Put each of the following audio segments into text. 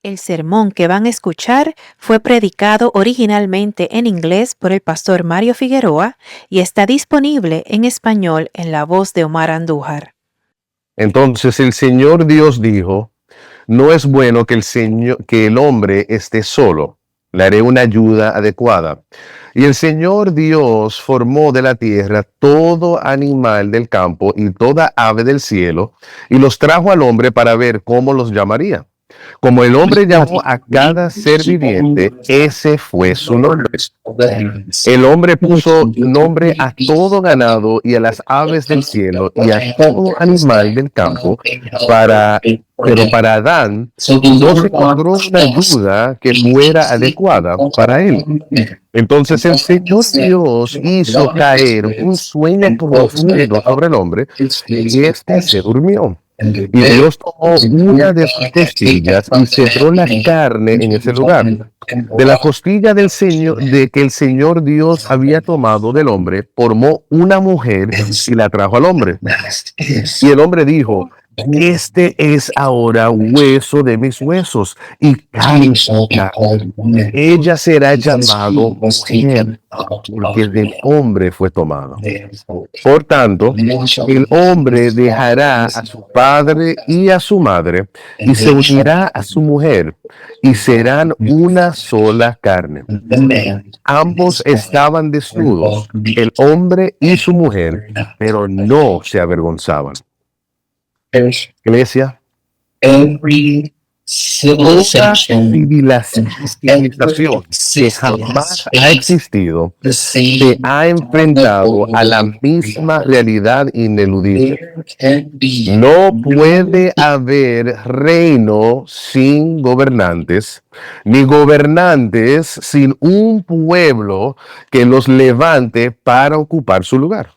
El sermón que van a escuchar fue predicado originalmente en inglés por el pastor Mario Figueroa y está disponible en español en la voz de Omar Andújar. Entonces el Señor Dios dijo: no es bueno que el hombre esté solo. Le haré una ayuda adecuada. Y el Señor Dios formó de la tierra todo animal del campo y toda ave del cielo, y los trajo al hombre para ver cómo los llamaría. Como el hombre llamó a cada ser viviente, ese fue su nombre. El hombre puso nombre a todo ganado y a las aves del cielo y a todo animal del campo, pero para Adán no se encontró una ayuda que fuera adecuada para él. Entonces el Señor Dios hizo caer un sueño profundo sobre el hombre y éste se durmió. Y Dios tomó una de sus costillas y cerró la carne en ese lugar. De la costilla de que el Señor Dios había tomado del hombre, formó una mujer y la trajo al hombre. Y el hombre dijo: este es ahora hueso de mis huesos y carne de mi carne. Ella será llamado mujer, porque del hombre fue tomado. Por tanto, el hombre dejará a su padre y a su madre y se unirá a su mujer y serán una sola carne. Ambos estaban desnudos, el hombre y su mujer, pero no se avergonzaban. Iglesia, Every toda civilization civilización que jamás ha existido the se same ha enfrentado a la misma realidad ineludible. there can be No puede haber reino sin gobernantes, ni gobernantes sin un pueblo que los levante para ocupar su lugar.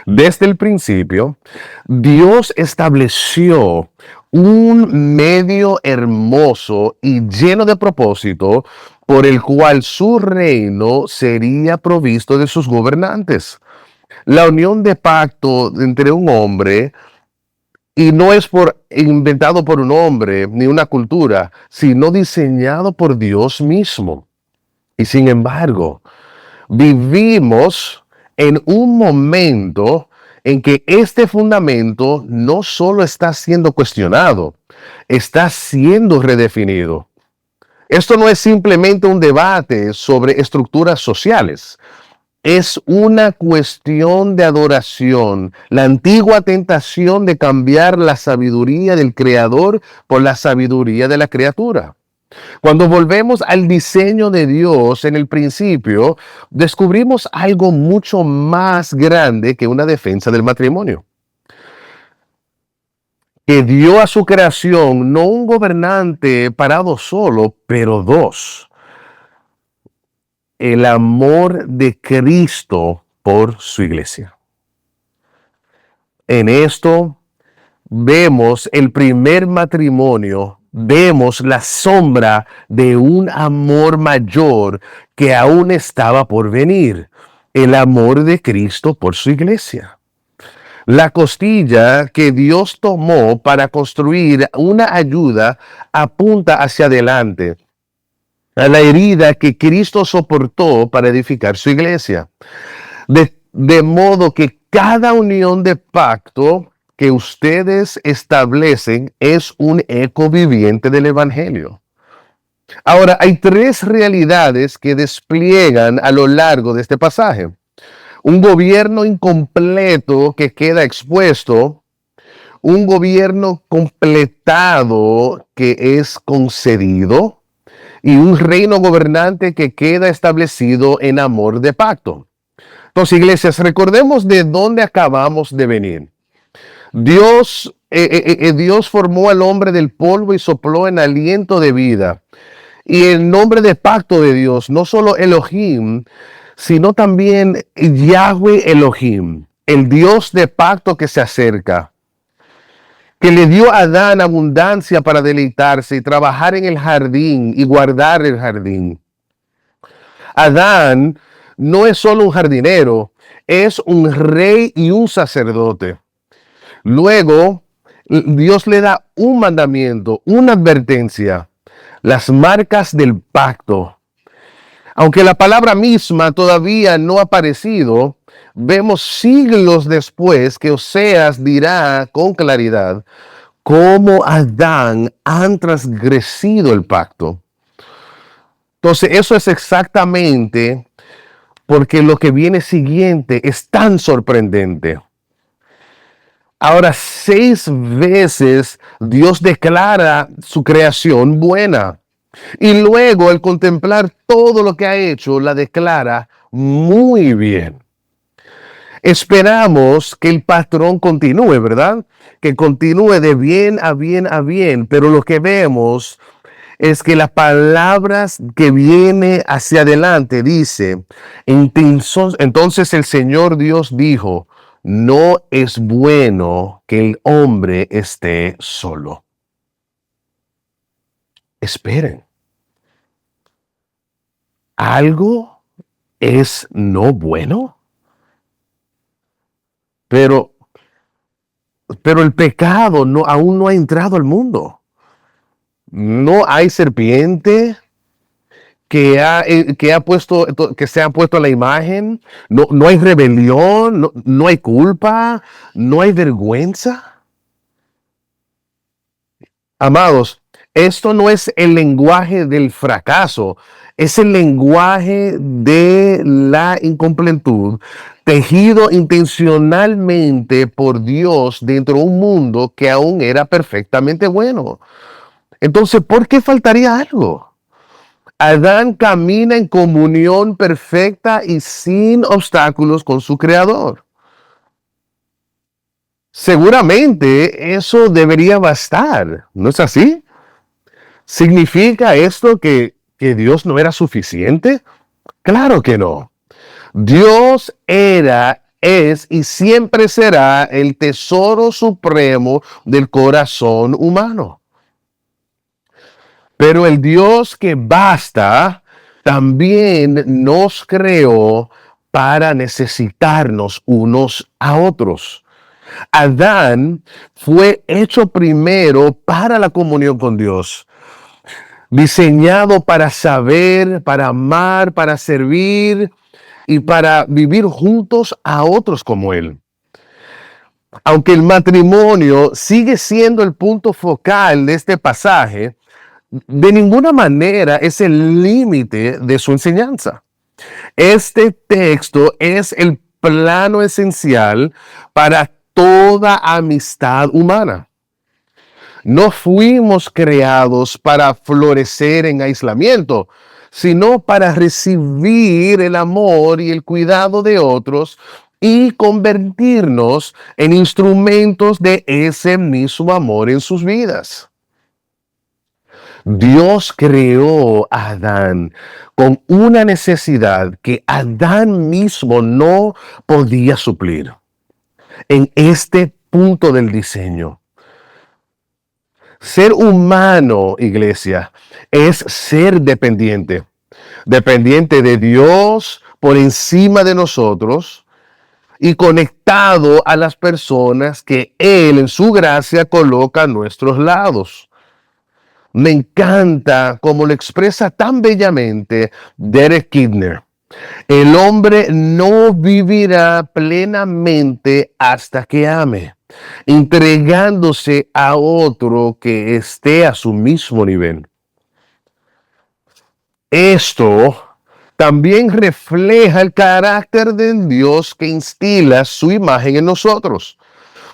Desde el principio, Dios estableció un medio hermoso y lleno de propósito por el cual su reino sería provisto de sus gobernantes. La unión de pacto entre un hombre, y no es inventado por un hombre ni una cultura, sino diseñado por Dios mismo. Y sin embargo, vivimos en un momento en que este fundamento no solo está siendo cuestionado, está siendo redefinido. Esto no es simplemente un debate sobre estructuras sociales. Es una cuestión de adoración, la antigua tentación de cambiar la sabiduría del Creador por la sabiduría de la criatura. Cuando volvemos al diseño de Dios en el principio, descubrimos algo mucho más grande que una defensa del matrimonio. Que dio a su creación no un gobernante parado solo, pero dos. El amor de Cristo por su iglesia. En esto vemos el primer matrimonio, vemos la sombra de un amor mayor que aún estaba por venir, el amor de Cristo por su iglesia. La costilla que Dios tomó para construir una ayuda apunta hacia adelante, a la herida que Cristo soportó para edificar su iglesia. De modo que cada unión de pacto que ustedes establecen es un eco viviente del Evangelio. Ahora, hay tres realidades que despliegan a lo largo de este pasaje. Un gobierno incompleto que queda expuesto, un gobierno completado que es concedido y un reino gobernante que queda establecido en amor de pacto. Entonces, iglesias, recordemos de dónde acabamos de venir. Dios formó al hombre del polvo y sopló en aliento de vida. Y el nombre de pacto de Dios, no solo Elohim, sino también Yahweh Elohim, el Dios de pacto que se acerca, que le dio a Adán abundancia para deleitarse y trabajar en el jardín y guardar el jardín. Adán no es solo un jardinero, es un rey y un sacerdote. Luego, Dios le da un mandamiento, una advertencia. las marcas del pacto. Aunque la palabra misma todavía no ha aparecido, vemos siglos después que Oseas dirá con claridad cómo Adán han transgresido el pacto. Entonces, eso es exactamente porque lo que viene siguiente es tan sorprendente. Ahora, 6 veces Dios declara su creación buena. Y luego, al contemplar todo lo que ha hecho, la declara muy bien. Esperamos que el patrón continúe, ¿verdad? Que continúe de bien a bien a bien. Pero lo que vemos es que las palabras que viene hacia adelante dice, entonces el Señor Dios dijo, no es bueno que el hombre esté solo. Esperen. ¿Algo es no bueno? Pero el pecado aún no ha entrado al mundo. No hay serpiente que se ha puesto a la imagen. No hay rebelión, no hay culpa, no hay vergüenza. Amados, esto no es el lenguaje del fracaso, es el lenguaje de la incompletud, tejido intencionalmente por Dios dentro de un mundo que aún era perfectamente bueno. Entonces, ¿por qué faltaría algo? Adán camina en comunión perfecta y sin obstáculos con su Creador. Seguramente eso debería bastar, ¿no es así? ¿Significa esto que Dios no era suficiente? Claro que no. Dios era, es y siempre será el tesoro supremo del corazón humano. Pero el Dios que basta también nos creó para necesitarnos unos a otros. Adán fue hecho primero para la comunión con Dios, diseñado para saber, para amar, para servir y para vivir juntos a otros como Él. Aunque el matrimonio sigue siendo el punto focal de este pasaje, de ninguna manera es el límite de su enseñanza. Este texto es el plano esencial para toda amistad humana. No fuimos creados para florecer en aislamiento, sino para recibir el amor y el cuidado de otros y convertirnos en instrumentos de ese mismo amor en sus vidas. Dios creó a Adán con una necesidad que Adán mismo no podía suplir. En este punto del diseño, ser humano, iglesia, es ser dependiente. Dependiente de Dios por encima de nosotros y conectado a las personas que Él en su gracia coloca a nuestros lados. Me encanta cómo lo expresa tan bellamente Derek Kidner. El hombre no vivirá plenamente hasta que ame, entregándose a otro que esté a su mismo nivel. Esto también refleja el carácter de Dios que instila su imagen en nosotros.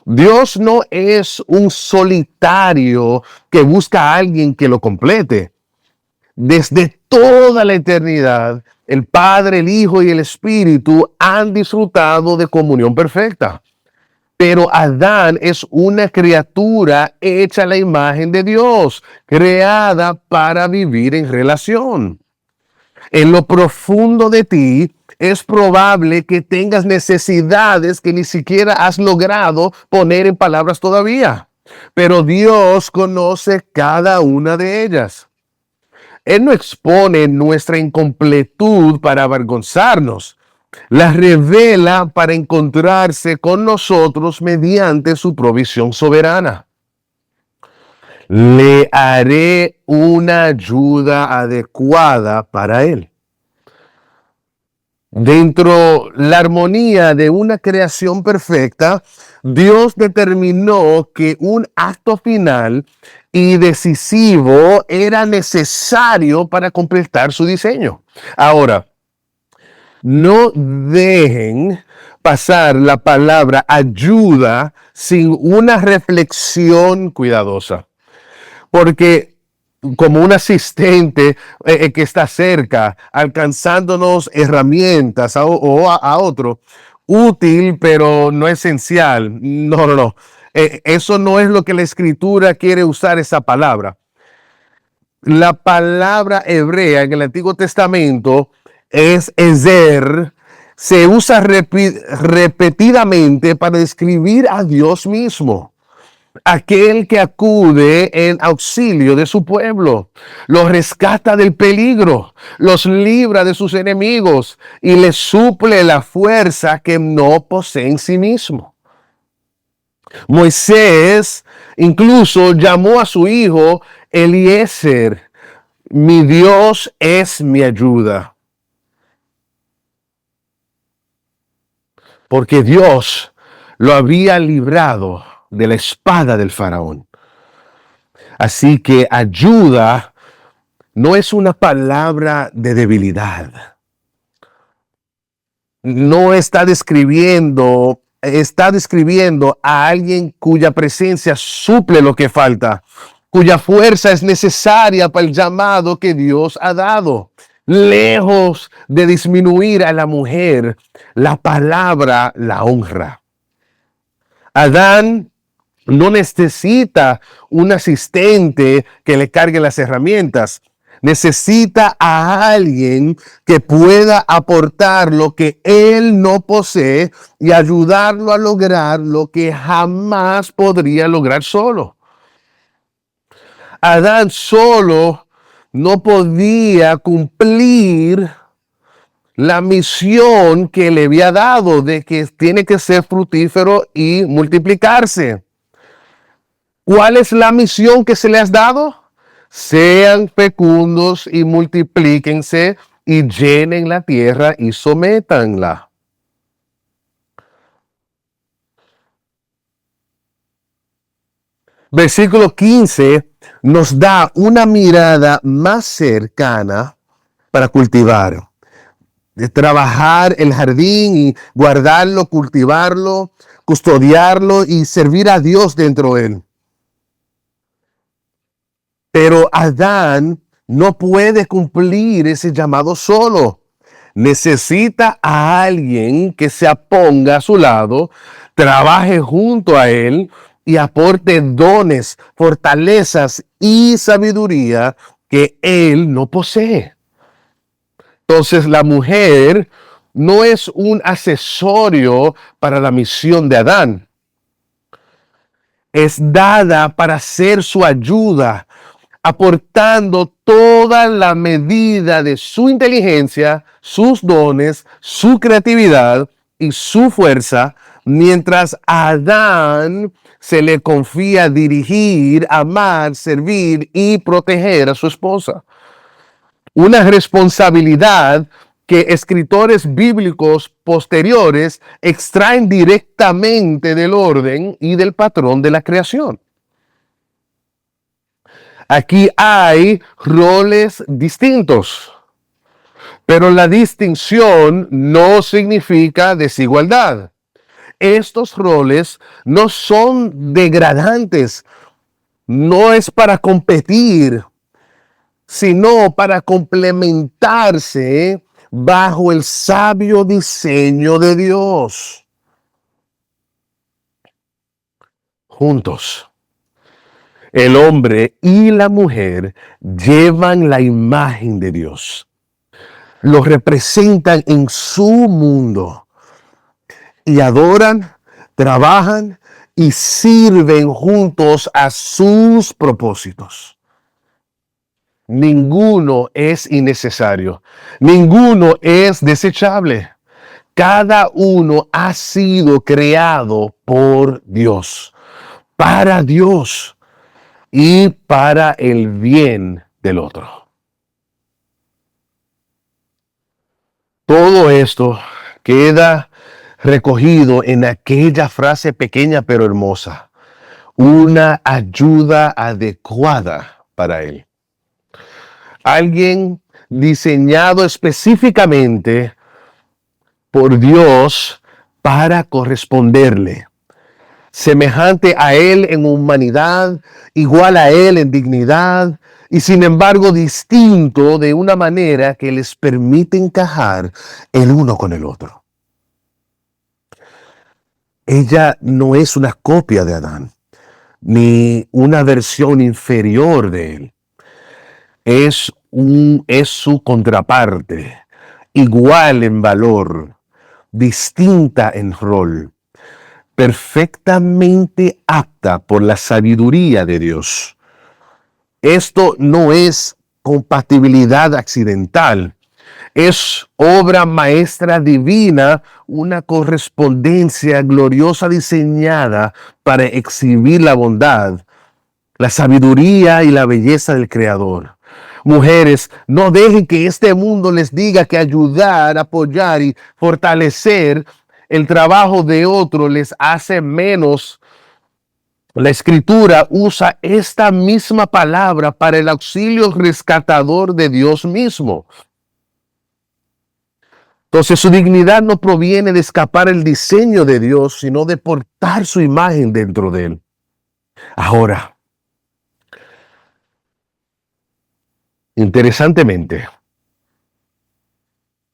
Dios no es un solitario que busca a alguien que lo complete. Desde toda la eternidad, el Padre, el Hijo y el Espíritu han disfrutado de comunión perfecta. Pero Adán es una criatura hecha a la imagen de Dios, creada para vivir en relación. En lo profundo de ti es probable que tengas necesidades que ni siquiera has logrado poner en palabras todavía, pero Dios conoce cada una de ellas. Él no expone nuestra incompletud para avergonzarnos, la revela para encontrarse con nosotros mediante su provisión soberana. le haré una ayuda adecuada para él. Dentro la armonía de una creación perfecta, Dios determinó que un acto final y decisivo era necesario para completar su diseño. Ahora, no dejen pasar la palabra ayuda sin una reflexión cuidadosa, porque como un asistente que está cerca, alcanzándonos herramientas a otro, útil, pero no esencial. No, no, no. Eso no es lo que la escritura quiere usar esa palabra. La palabra hebrea en el Antiguo Testamento es ezer, se usa repetidamente para describir a Dios mismo, aquel que acude en auxilio de su pueblo, los rescata del peligro, los libra de sus enemigos y les suple la fuerza que no posee en sí mismo. Moisés incluso llamó a su hijo Eliezer: mi Dios es mi ayuda. Porque Dios lo había librado de la espada del faraón. Así que ayuda no es una palabra de debilidad. No está describiendo a alguien cuya presencia suple lo que falta, cuya fuerza es necesaria para el llamado que Dios ha dado. Lejos de disminuir a la mujer, la palabra la honra. Adán no necesita un asistente que le cargue las herramientas. Necesita a alguien que pueda aportar lo que él no posee y ayudarlo a lograr lo que jamás podría lograr solo. Adán solo no podía cumplir la misión que le había dado de que tiene que ser fructífero y multiplicarse. ¿Cuál es la misión que se le has dado? Sean fecundos y multiplíquense y llenen la tierra y sométanla. Versículo 15 nos da una mirada más cercana para cultivar, de trabajar el jardín y guardarlo, cultivarlo, custodiarlo y servir a Dios dentro de él. Pero Adán no puede cumplir ese llamado solo. Necesita a alguien que se ponga a su lado, trabaje junto a él y aporte dones, fortalezas y sabiduría que él no posee. Entonces la mujer no es un accesorio para la misión de Adán. Es dada para ser su ayuda, aportando toda la medida de su inteligencia, sus dones, su creatividad y su fuerza, mientras a Adán se le confía dirigir, amar, servir y proteger a su esposa. Una responsabilidad que escritores bíblicos posteriores extraen directamente del orden y del patrón de la creación. Aquí hay roles distintos, pero la distinción no significa desigualdad. Estos roles no son degradantes, no es para competir, sino para complementarse bajo el sabio diseño de Dios. Juntos, el hombre y la mujer llevan la imagen de Dios. Lo representan en su mundo y adoran, trabajan y sirven juntos a sus propósitos. Ninguno es innecesario, ninguno es desechable. Cada uno ha sido creado por Dios, para Dios. y para el bien del otro. Todo esto queda recogido en aquella frase pequeña pero hermosa: una ayuda adecuada para él. Alguien diseñado específicamente por Dios para corresponderle, semejante a él en humanidad, igual a él en dignidad, y sin embargo distinto de una manera que les permite encajar el uno con el otro. Ella no es una copia de Adán, ni una versión inferior de él. Es su contraparte, igual en valor, distinta en rol, perfectamente apta por la sabiduría de Dios. Esto no es compatibilidad accidental, es obra maestra divina, una correspondencia gloriosa diseñada para exhibir la bondad, la sabiduría y la belleza del Creador. Mujeres, no dejen que este mundo les diga que ayudar, apoyar y fortalecer el trabajo de otro les hace menos. La Escritura usa esta misma palabra para el auxilio rescatador de Dios mismo. Entonces su dignidad no proviene de escapar el diseño de Dios, sino de portar su imagen dentro de él. Ahora, interesantemente,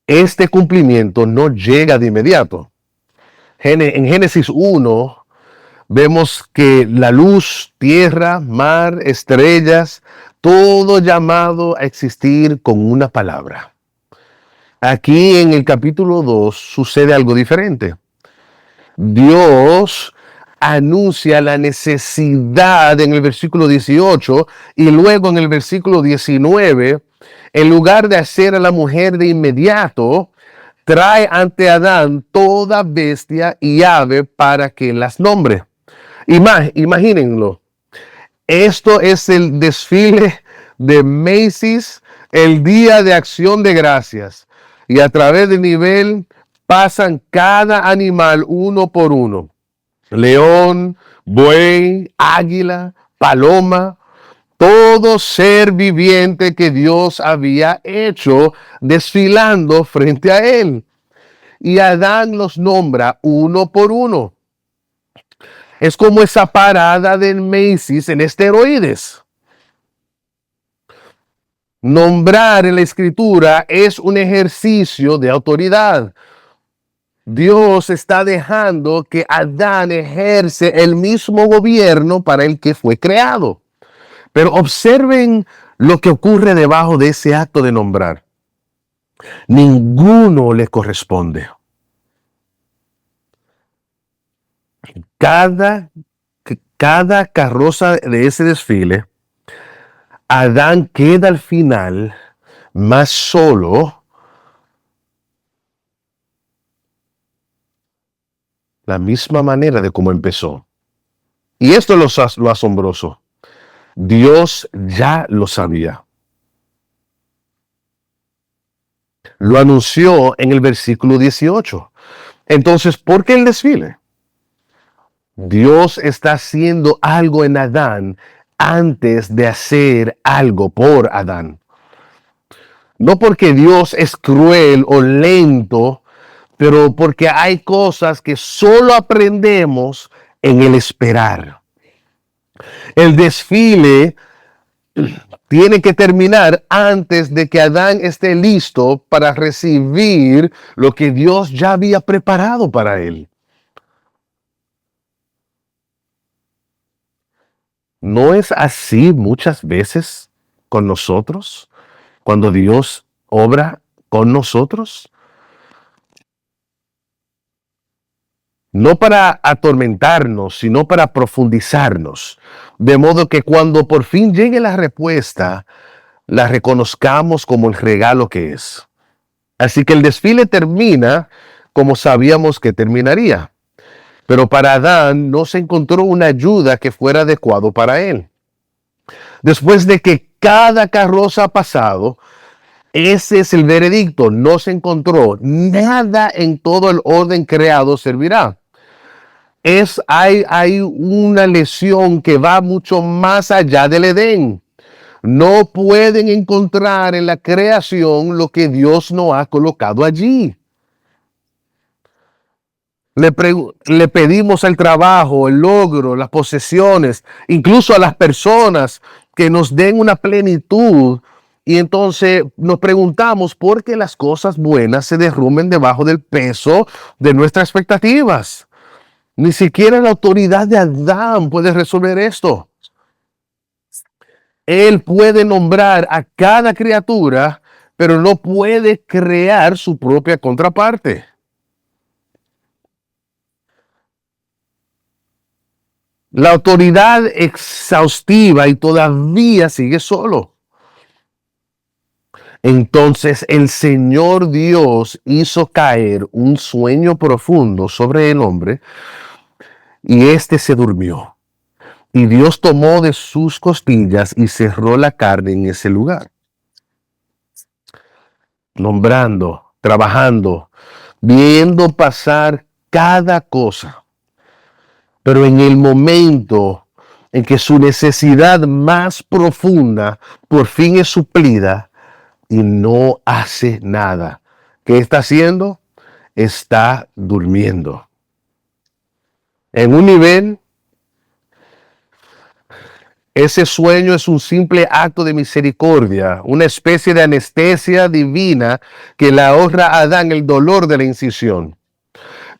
este cumplimiento no llega de inmediato. En Génesis 1 vemos que la luz, tierra, mar, estrellas, todo llamado a existir con una palabra. Aquí en el capítulo 2 sucede algo diferente. Dios anuncia la necesidad en el versículo 18 y luego en el versículo 19, en lugar de hacer a la mujer de inmediato, trae ante Adán toda bestia y ave para que las nombre. Imagínenlo. Esto es el desfile de Macy's, el Día de Acción de Gracias. Y a través del nivel pasan cada animal uno por uno. León, buey, águila, paloma, todo ser viviente que Dios había hecho desfilando frente a él. Y Adán los nombra uno por uno. Es como esa parada del Macy's en esteroides. Nombrar en la Escritura es un ejercicio de autoridad. Dios está dejando que Adán ejerce el mismo gobierno para el que fue creado. Pero observen lo que ocurre debajo de ese acto de nombrar. Ninguno le corresponde. Cada carroza de ese desfile, Adán queda al final más solo, la misma manera de como empezó. Y esto es lo asombroso. Dios ya lo sabía. Lo anunció en el versículo 18. Entonces, ¿por qué el desfile? Dios está haciendo algo en Adán antes de hacer algo por Adán. No porque Dios es cruel o lento, pero porque hay cosas que solo aprendemos en el esperar. El desfile tiene que terminar antes de que Adán esté listo para recibir lo que Dios ya había preparado para él. ¿No es así muchas veces con nosotros cuando Dios obra con nosotros? No para atormentarnos, sino para profundizarnos. De modo que cuando por fin llegue la respuesta, la reconozcamos como el regalo que es. Así que el desfile termina como sabíamos que terminaría. Pero para Adán no se encontró una ayuda que fuera adecuado para él. Después de que cada carroza ha pasado, ese es el veredicto. No se encontró nada en todo el orden creado servirá. Hay una lesión que va mucho más allá del Edén. No pueden encontrar en la creación lo que Dios no ha colocado allí. Le pedimos al trabajo, el logro, las posesiones, incluso a las personas que nos den una plenitud. Y entonces nos preguntamos por qué las cosas buenas se derrumben debajo del peso de nuestras expectativas. Ni siquiera la autoridad de Adán puede resolver esto. Él puede nombrar a cada criatura, pero no puede crear su propia contraparte. La autoridad exhaustiva y todavía sigue solo. Entonces el Señor Dios hizo caer un sueño profundo sobre el hombre y éste se durmió. Y Dios tomó de sus costillas y cerró la carne en ese lugar. Nombrando, trabajando, viendo pasar cada cosa. Pero en el momento en que su necesidad más profunda por fin es suplida y no hace nada, ¿qué está haciendo? Está durmiendo. En un nivel, ese sueño es un simple acto de misericordia, una especie de anestesia divina que le ahorra a Adán el dolor de la incisión.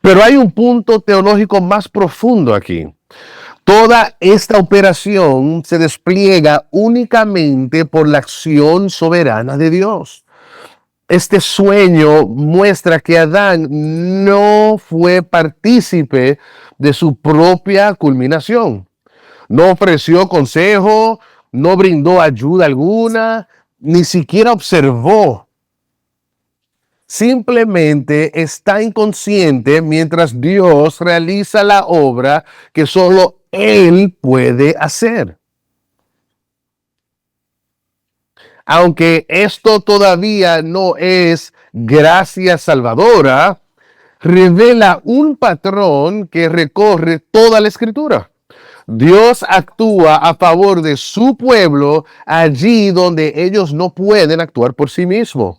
Pero hay un punto teológico más profundo aquí. Toda esta operación se despliega únicamente por la acción soberana de Dios. Este sueño muestra que Adán no fue partícipe de su propia culminación. No ofreció consejo, no brindó ayuda alguna, ni siquiera observó. Simplemente está inconsciente mientras Dios realiza la obra que solo Él puede hacer. Aunque esto todavía no es gracia salvadora, revela un patrón que recorre toda la Escritura. Dios actúa a favor de su pueblo allí donde ellos no pueden actuar por sí mismos.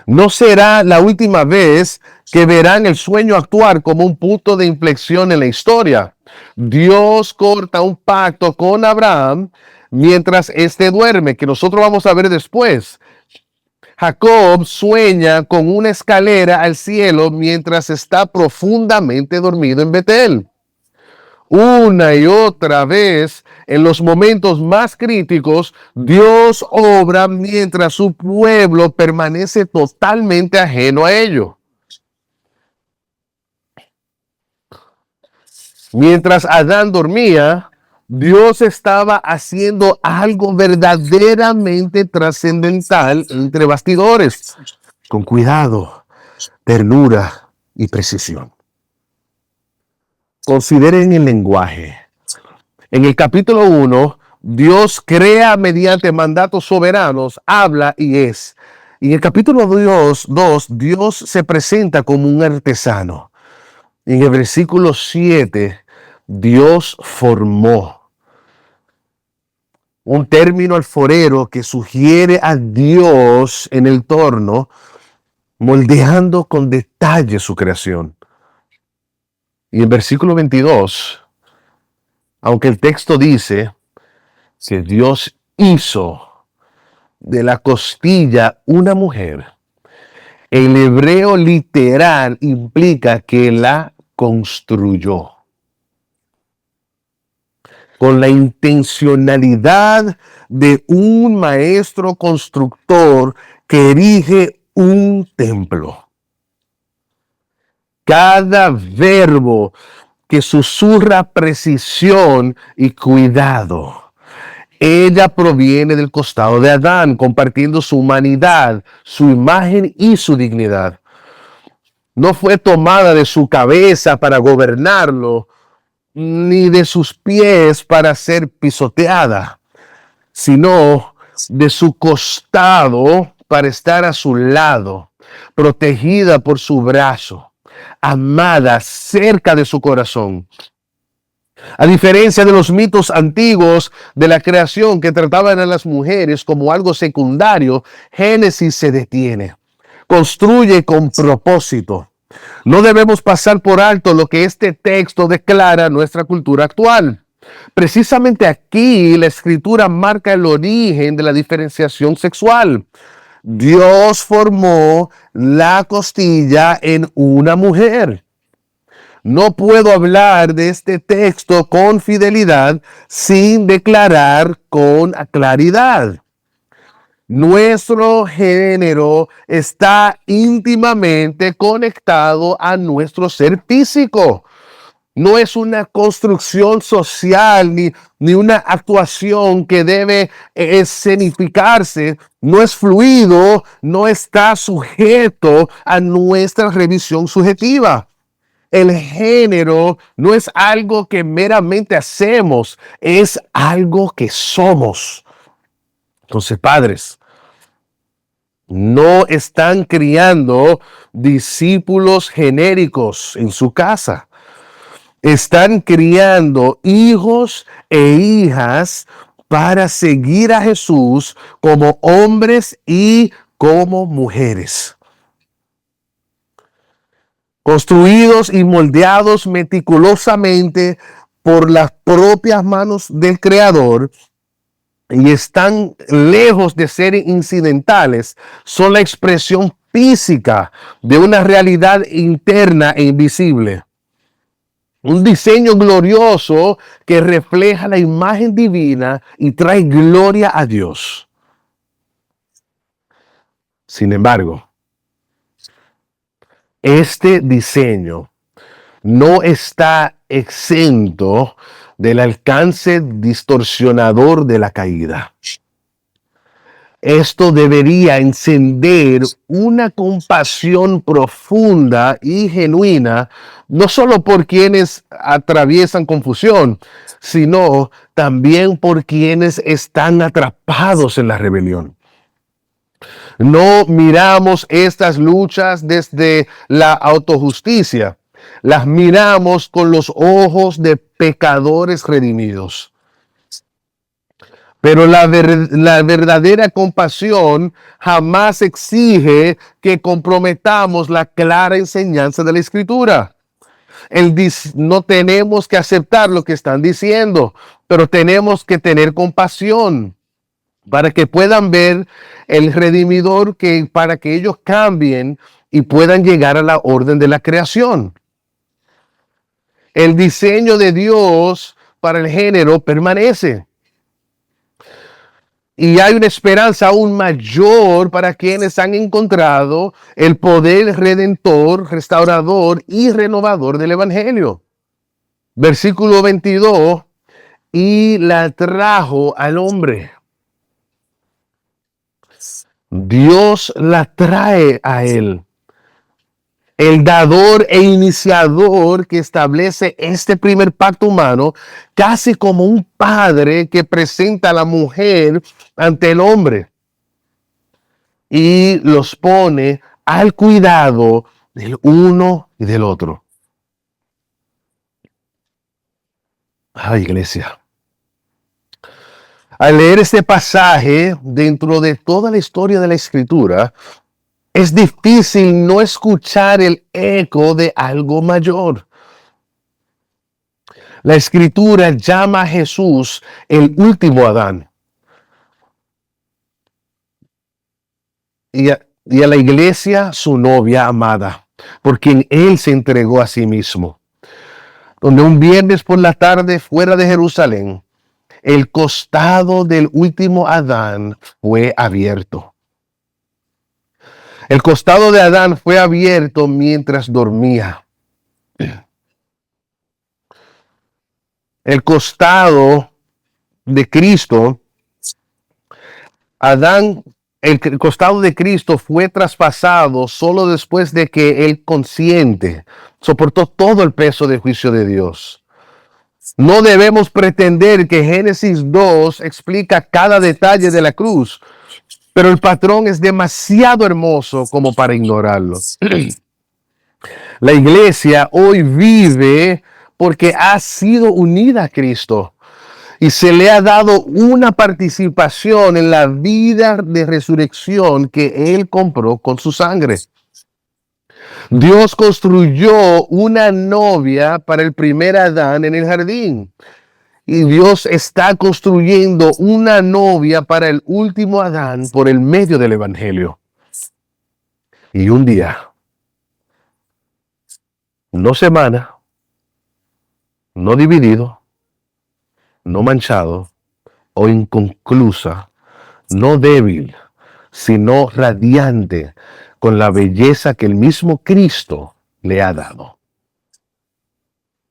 No será la última vez que verán el sueño actuar como un punto de inflexión en la historia. Dios corta un pacto con Abraham mientras éste duerme, que nosotros vamos a ver después. Jacob sueña con una escalera al cielo mientras está profundamente dormido en Betel. Una y otra vez, en los momentos más críticos, Dios obra mientras su pueblo permanece totalmente ajeno a ello. Mientras Adán dormía, Dios estaba haciendo algo verdaderamente trascendental entre bastidores, con cuidado, ternura y precisión. Consideren el lenguaje. En el capítulo 1, Dios crea mediante mandatos soberanos, habla y es. Y en el capítulo 2, Dios se presenta como un artesano. En el versículo 7, Dios formó. Un término alforero que sugiere a Dios en el torno, moldeando con detalle su creación. Y en versículo 22, aunque el texto dice que Dios hizo de la costilla una mujer, el hebreo literal implica que la construyó. Con la intencionalidad de un maestro constructor que erige un templo. Cada verbo que susurra precisión y cuidado. Ella proviene del costado de Adán, compartiendo su humanidad, su imagen y su dignidad. No fue tomada de su cabeza para gobernarlo, ni de sus pies para ser pisoteada, sino de su costado para estar a su lado, protegida por su brazo, amada cerca de su corazón. A diferencia de los mitos antiguos de la creación que trataban a las mujeres como algo secundario, Génesis se detiene, construye con propósito. No debemos pasar por alto lo que este texto declara nuestra cultura actual. Precisamente aquí la escritura marca el origen de la diferenciación sexual. Dios formó la costilla en una mujer. No puedo hablar de este texto con fidelidad sin declarar con claridad. Nuestro género está íntimamente conectado a nuestro ser físico. No es una construcción social ni una actuación que debe escenificarse. No es fluido, no está sujeto a nuestra revisión subjetiva. El género no es algo que meramente hacemos, es algo que somos. Entonces, padres, no están criando discípulos genéricos en su casa. Están criando hijos e hijas para seguir a Jesús como hombres y como mujeres. Construidos y moldeados meticulosamente por las propias manos del Creador, y están lejos de ser incidentales, son la expresión física de una realidad interna e invisible. Un diseño glorioso que refleja la imagen divina y trae gloria a Dios. Sin embargo, este diseño no está exento del alcance distorsionador de la caída. Esto debería encender una compasión profunda y genuina, no solo por quienes atraviesan confusión, sino también por quienes están atrapados en la rebelión. No miramos estas luchas desde la autojusticia, las miramos con los ojos de pecadores redimidos. Pero la verdadera compasión jamás exige que comprometamos la clara enseñanza de la Escritura. No tenemos que aceptar lo que están diciendo, pero tenemos que tener compasión para que puedan ver el redimidor, para que ellos cambien y puedan llegar a la orden de la creación. El diseño de Dios para el género permanece. Y hay una esperanza aún mayor para quienes han encontrado el poder redentor, restaurador y renovador del Evangelio. Versículo 22, y la trajo al hombre. Dios la trae a él. El dador e iniciador que establece este primer pacto humano, casi como un padre que presenta a la mujer ante el hombre y los pone al cuidado del uno y del otro. Ay, iglesia. Al leer este pasaje dentro de toda la historia de la Escritura, es difícil no escuchar el eco de algo mayor. La Escritura llama a Jesús el último Adán. Y a la iglesia su novia amada, por quien Él se entregó a sí mismo. Donde un viernes por la tarde fuera de Jerusalén, el costado del último Adán fue abierto. El costado de Adán fue abierto mientras dormía. El costado de Cristo, el costado de Cristo fue traspasado solo después de que el consciente soportó todo el peso del juicio de Dios. No debemos pretender que Génesis 2 explica cada detalle de la cruz, pero el patrón es demasiado hermoso como para ignorarlo. La iglesia hoy vive porque ha sido unida a Cristo y se le ha dado una participación en la vida de resurrección que Él compró con su sangre. Dios construyó una novia para el primer Adán en el jardín. Y Dios está construyendo una novia para el último Adán por el medio del Evangelio. Y un día, no semana, no dividido, no manchado o inconclusa, no débil, sino radiante con la belleza que el mismo Cristo le ha dado.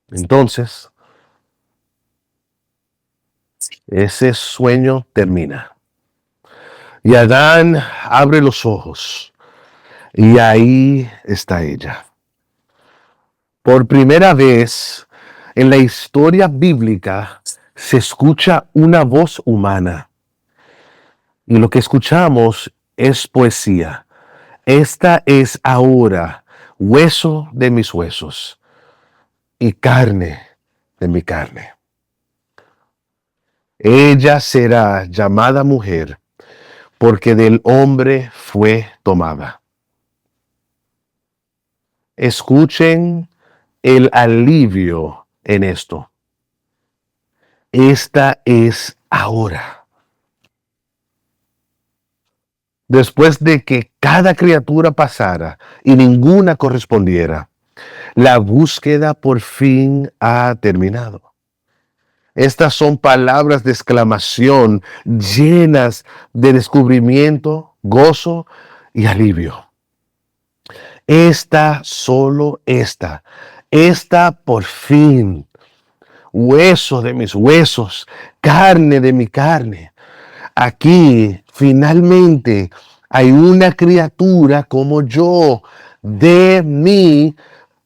Entonces, ese sueño termina. Y Adán abre los ojos. Y ahí está ella. Por primera vez en la historia bíblica se escucha una voz humana. Y lo que escuchamos es poesía. Esta es ahora hueso de mis huesos y carne de mi carne. Ella será llamada mujer porque del hombre fue tomada. Escuchen el alivio en esto. Esta es ahora. Después de que cada criatura pasara y ninguna correspondiera, la búsqueda por fin ha terminado. Estas son palabras de exclamación llenas de descubrimiento, gozo y alivio. Solo esta por fin, hueso de mis huesos, carne de mi carne. Aquí, finalmente, hay una criatura como yo, de mí,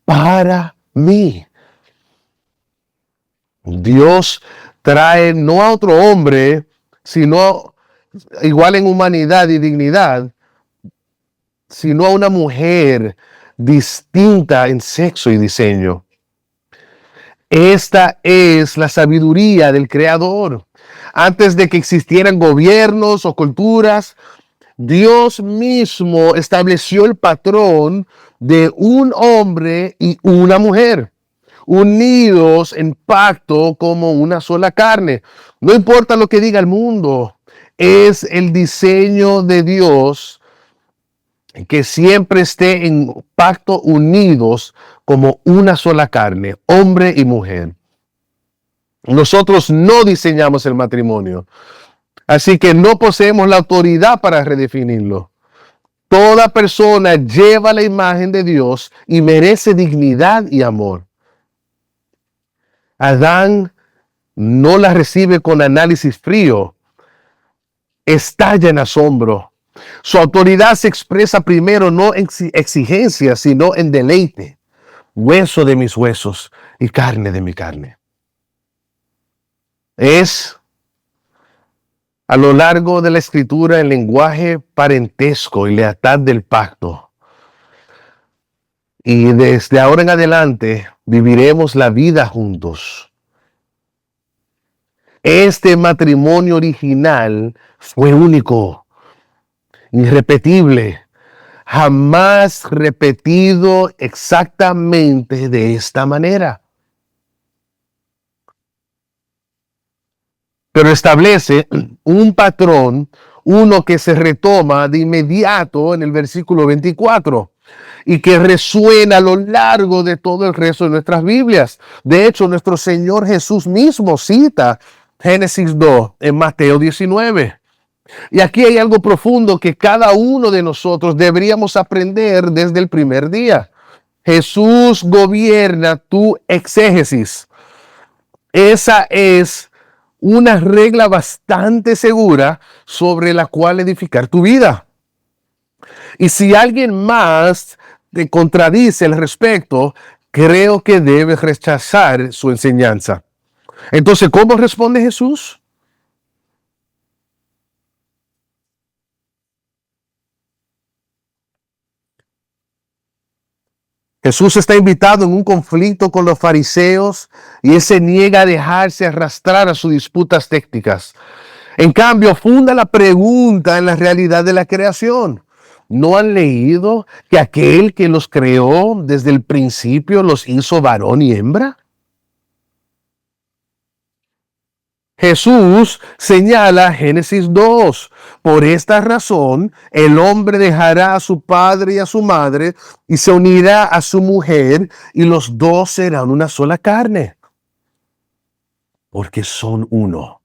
para mí. Dios trae no a otro hombre, sino igual en humanidad y dignidad, sino a una mujer distinta en sexo y diseño. Esta es la sabiduría del Creador. Antes de que existieran gobiernos o culturas, Dios mismo estableció el patrón de un hombre y una mujer, unidos en pacto como una sola carne. No importa lo que diga el mundo, es el diseño de Dios que siempre esté en pacto unidos como una sola carne, hombre y mujer. Nosotros no diseñamos el matrimonio, así que no poseemos la autoridad para redefinirlo. Toda persona lleva la imagen de Dios y merece dignidad y amor. Adán no la recibe con análisis frío, estalla en asombro. Su autoridad se expresa primero no en exigencia, sino en deleite. Hueso de mis huesos y carne de mi carne. Es a lo largo de la escritura el lenguaje parentesco y lealtad del pacto. Y desde ahora en adelante viviremos la vida juntos. Este matrimonio original fue único, irrepetible, jamás repetido exactamente de esta manera. Pero establece un patrón, uno que se retoma de inmediato en el versículo 24 y que resuena a lo largo de todo el resto de nuestras Biblias. De hecho, nuestro Señor Jesús mismo cita Génesis 2 en Mateo 19. Y aquí hay algo profundo que cada uno de nosotros deberíamos aprender desde el primer día. Jesús gobierna tu exégesis. Esa es una regla bastante segura sobre la cual edificar tu vida. Y si alguien más te contradice al respecto, creo que debes rechazar su enseñanza. Entonces, ¿cómo responde Jesús? Jesús está invitado en un conflicto con los fariseos y él se niega a dejarse arrastrar a sus disputas técnicas. En cambio, funda la pregunta en la realidad de la creación. ¿No han leído que aquel que los creó desde el principio los hizo varón y hembra? Jesús señala Génesis 2. Por esta razón, el hombre dejará a su padre y a su madre y se unirá a su mujer y los dos serán una sola carne. Porque son uno.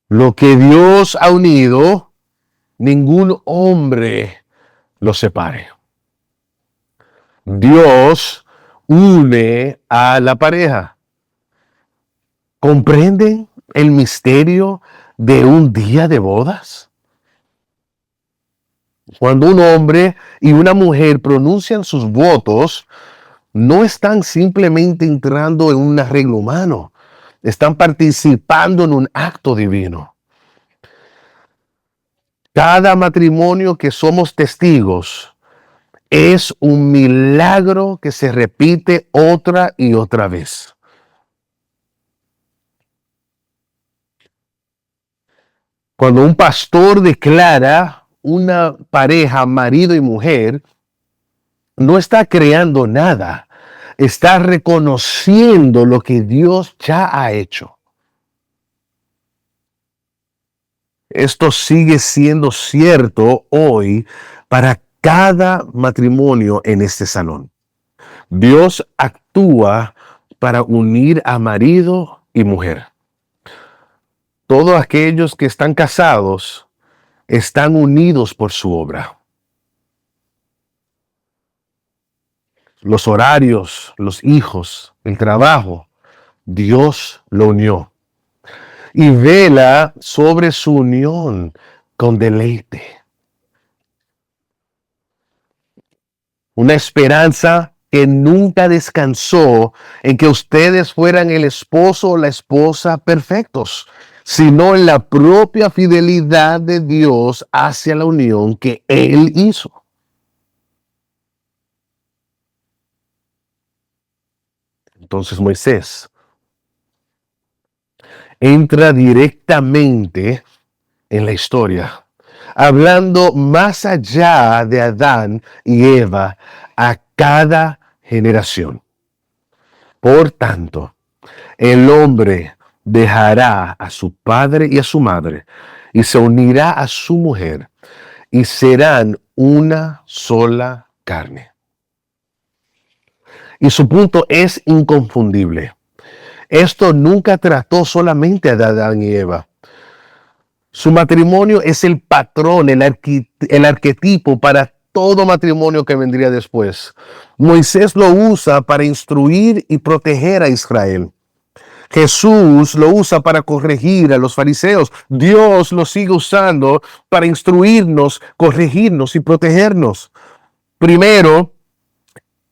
Lo que Dios ha unido, ningún hombre lo separe. Dios une a la pareja. ¿Comprenden el misterio de un día de bodas? Cuando un hombre y una mujer pronuncian sus votos, no están simplemente entrando en un arreglo humano, están participando en un acto divino. Cada matrimonio que somos testigos es un milagro que se repite otra y otra vez. Cuando un pastor declara una pareja, marido y mujer, no está creando nada, está reconociendo lo que Dios ya ha hecho. Esto sigue siendo cierto hoy para cada matrimonio en este salón. Dios actúa para unir a marido y mujer. Todos aquellos que están casados están unidos por su obra. Los horarios, los hijos, el trabajo, Dios lo unió. Y vela sobre su unión con deleite. Una esperanza que nunca descansó en que ustedes fueran el esposo o la esposa perfectos, sino en la propia fidelidad de Dios hacia la unión que Él hizo. Entonces Moisés entra directamente en la historia, hablando más allá de Adán y Eva a cada generación. Por tanto, el hombre dejará a su padre y a su madre y se unirá a su mujer y serán una sola carne. Y su punto es inconfundible. Esto nunca trató solamente de Adán y Eva. Su matrimonio es el patrón, el arquetipo para todo matrimonio que vendría después. Moisés lo usa para instruir y proteger a Israel. Jesús lo usa para corregir a los fariseos. Dios lo sigue usando para instruirnos, corregirnos y protegernos. Primero,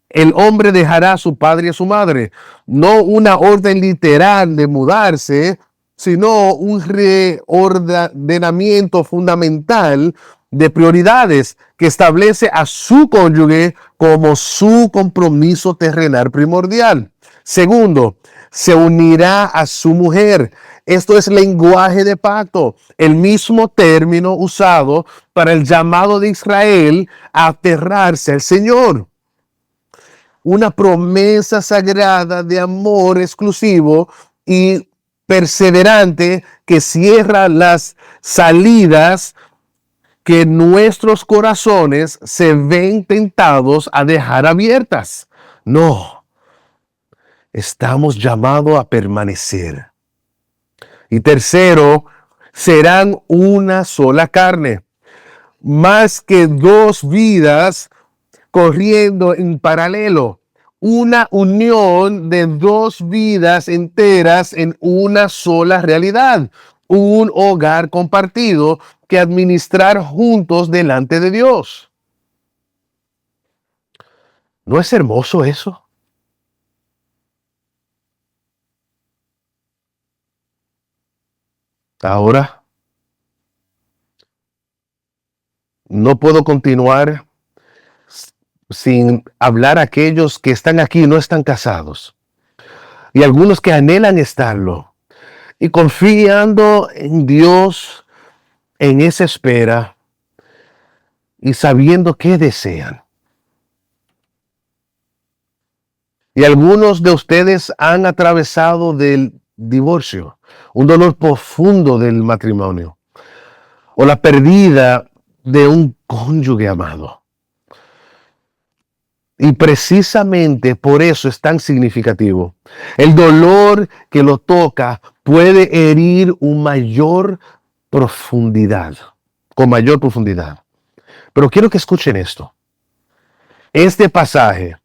el hombre dejará a su padre y a su madre. No una orden literal de mudarse, sino un reordenamiento fundamental de prioridades que establece a su cónyuge como su compromiso terrenal primordial. Segundo, se unirá a su mujer. Esto es lenguaje de pacto, el mismo término usado para el llamado de Israel a aferrarse al Señor. Una promesa sagrada de amor exclusivo y perseverante que cierra las salidas que nuestros corazones se ven tentados a dejar abiertas. No, estamos llamados a permanecer. Y tercero, serán una sola carne. Más que dos vidas corriendo en paralelo, una unión de dos vidas enteras en una sola realidad, un hogar compartido que administrar juntos delante de Dios. ¿No es hermoso eso? Ahora no puedo continuar sin hablar a aquellos que están aquí y no están casados. Y algunos que anhelan estarlo. Y confiando en Dios en esa espera y sabiendo qué desean. Y algunos de ustedes han atravesado del divorcio, un dolor profundo del matrimonio, o la pérdida de un cónyuge amado. Y precisamente por eso es tan significativo. El dolor que lo toca puede herir con mayor profundidad. Pero quiero que escuchen esto. Este pasaje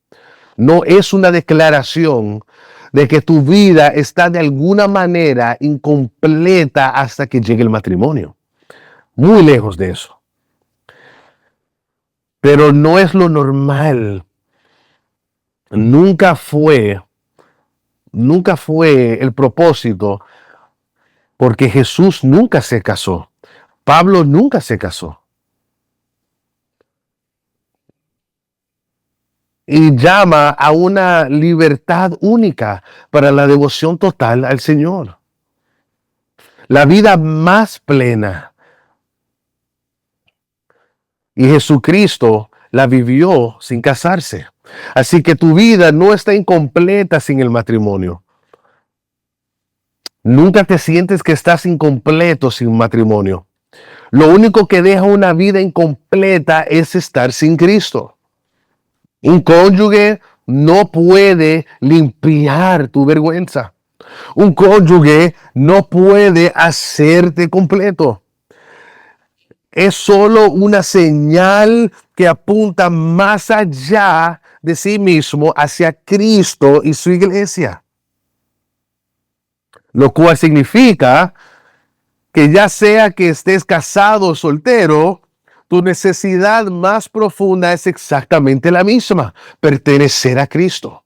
no es una declaración de que tu vida está de alguna manera incompleta hasta que llegue el matrimonio. Muy lejos de eso. Pero no es lo normal. Nunca fue el propósito, porque Jesús nunca se casó. Pablo nunca se casó. Y llama a una libertad única para la devoción total al Señor. La vida más plena. Y Jesucristo la vivió sin casarse. Así que tu vida no está incompleta sin el matrimonio. Nunca te sientes que estás incompleto sin matrimonio. Lo único que deja una vida incompleta es estar sin Cristo. Un cónyuge no puede limpiar tu vergüenza. Un cónyuge no puede hacerte completo. Es solo una señal que apunta más allá de sí mismo hacia Cristo y su iglesia. Lo cual significa que ya sea que estés casado o soltero, tu necesidad más profunda es exactamente la misma: pertenecer a Cristo.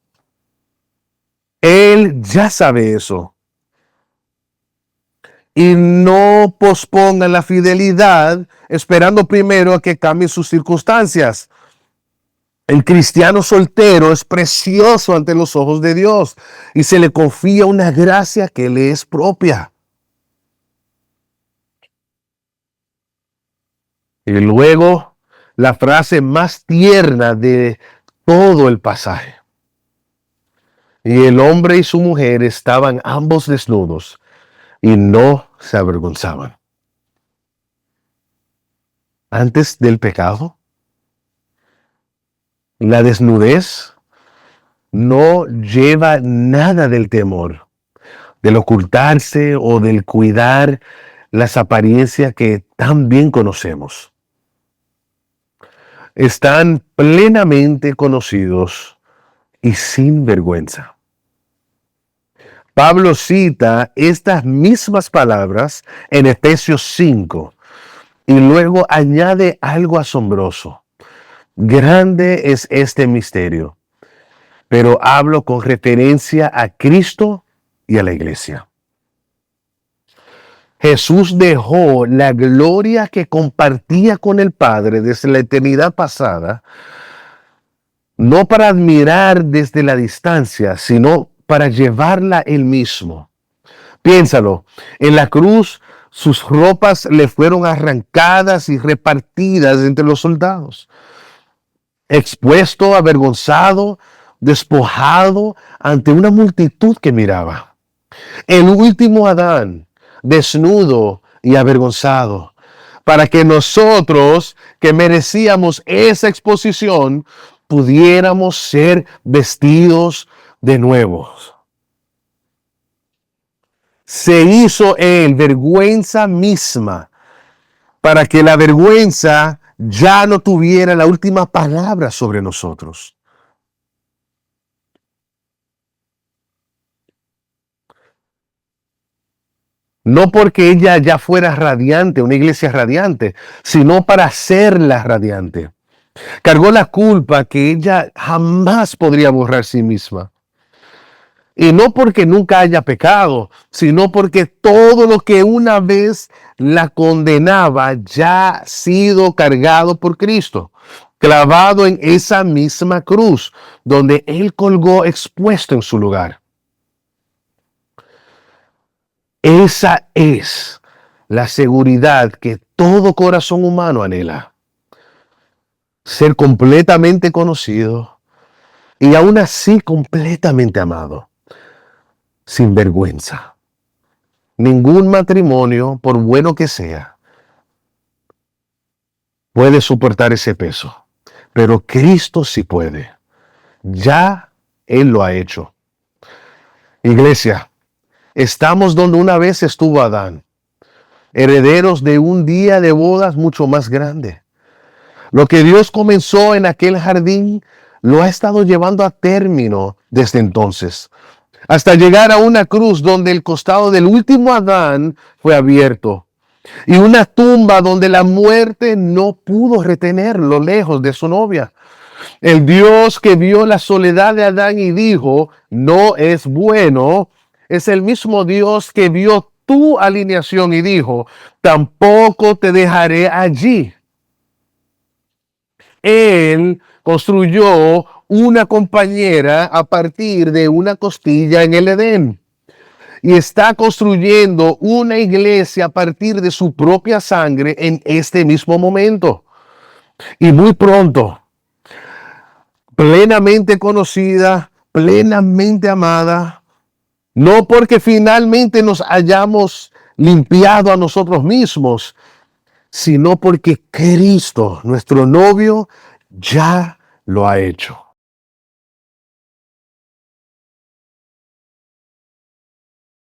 Él ya sabe eso. Y no pospongan la fidelidad esperando primero a que cambien sus circunstancias. El cristiano soltero es precioso ante los ojos de Dios y se le confía una gracia que le es propia. Y luego la frase más tierna de todo el pasaje. Y el hombre y su mujer estaban ambos desnudos y no se avergonzaban. Antes del pecado, la desnudez no lleva nada del temor, del ocultarse o del cuidar las apariencias que tan bien conocemos. Están plenamente conocidos y sin vergüenza. Pablo cita estas mismas palabras en Efesios 5 y luego añade algo asombroso. Grande es este misterio, pero hablo con referencia a Cristo y a la iglesia. Jesús dejó la gloria que compartía con el Padre desde la eternidad pasada, no para admirar desde la distancia, sino para llevarla él mismo. Piénsalo, en la cruz sus ropas le fueron arrancadas y repartidas entre los soldados. Expuesto, avergonzado, despojado ante una multitud que miraba. El último Adán, desnudo y avergonzado, para que nosotros que merecíamos esa exposición pudiéramos ser vestidos de nuevo. Se hizo él vergüenza misma para que la vergüenza ya no tuviera la última palabra sobre nosotros. No porque ella ya fuera radiante, una iglesia radiante, sino para hacerla radiante. Cargó la culpa que ella jamás podría borrar sí misma. Y no porque nunca haya pecado, sino porque todo lo que una vez la condenaba ya ha sido cargado por Cristo, clavado en esa misma cruz, donde Él colgó expuesto en su lugar. Esa es la seguridad que todo corazón humano anhela. Ser completamente conocido y aún así completamente amado. Sin vergüenza. Ningún matrimonio, por bueno que sea, puede soportar ese peso. Pero Cristo sí puede. Ya Él lo ha hecho. Iglesia, estamos donde una vez estuvo Adán, herederos de un día de bodas mucho más grande. Lo que Dios comenzó en aquel jardín lo ha estado llevando a término desde entonces, hasta llegar a una cruz donde el costado del último Adán fue abierto y una tumba donde la muerte no pudo retenerlo lejos de su novia. El Dios que vio la soledad de Adán y dijo, no es bueno, es el mismo Dios que vio tu alineación y dijo, tampoco te dejaré allí. Él construyó una compañera a partir de una costilla en el Edén. Y está construyendo una iglesia a partir de su propia sangre en este mismo momento. Y muy pronto, plenamente conocida, plenamente amada, no porque finalmente nos hayamos limpiado a nosotros mismos, sino porque Cristo, nuestro novio, ya lo ha hecho.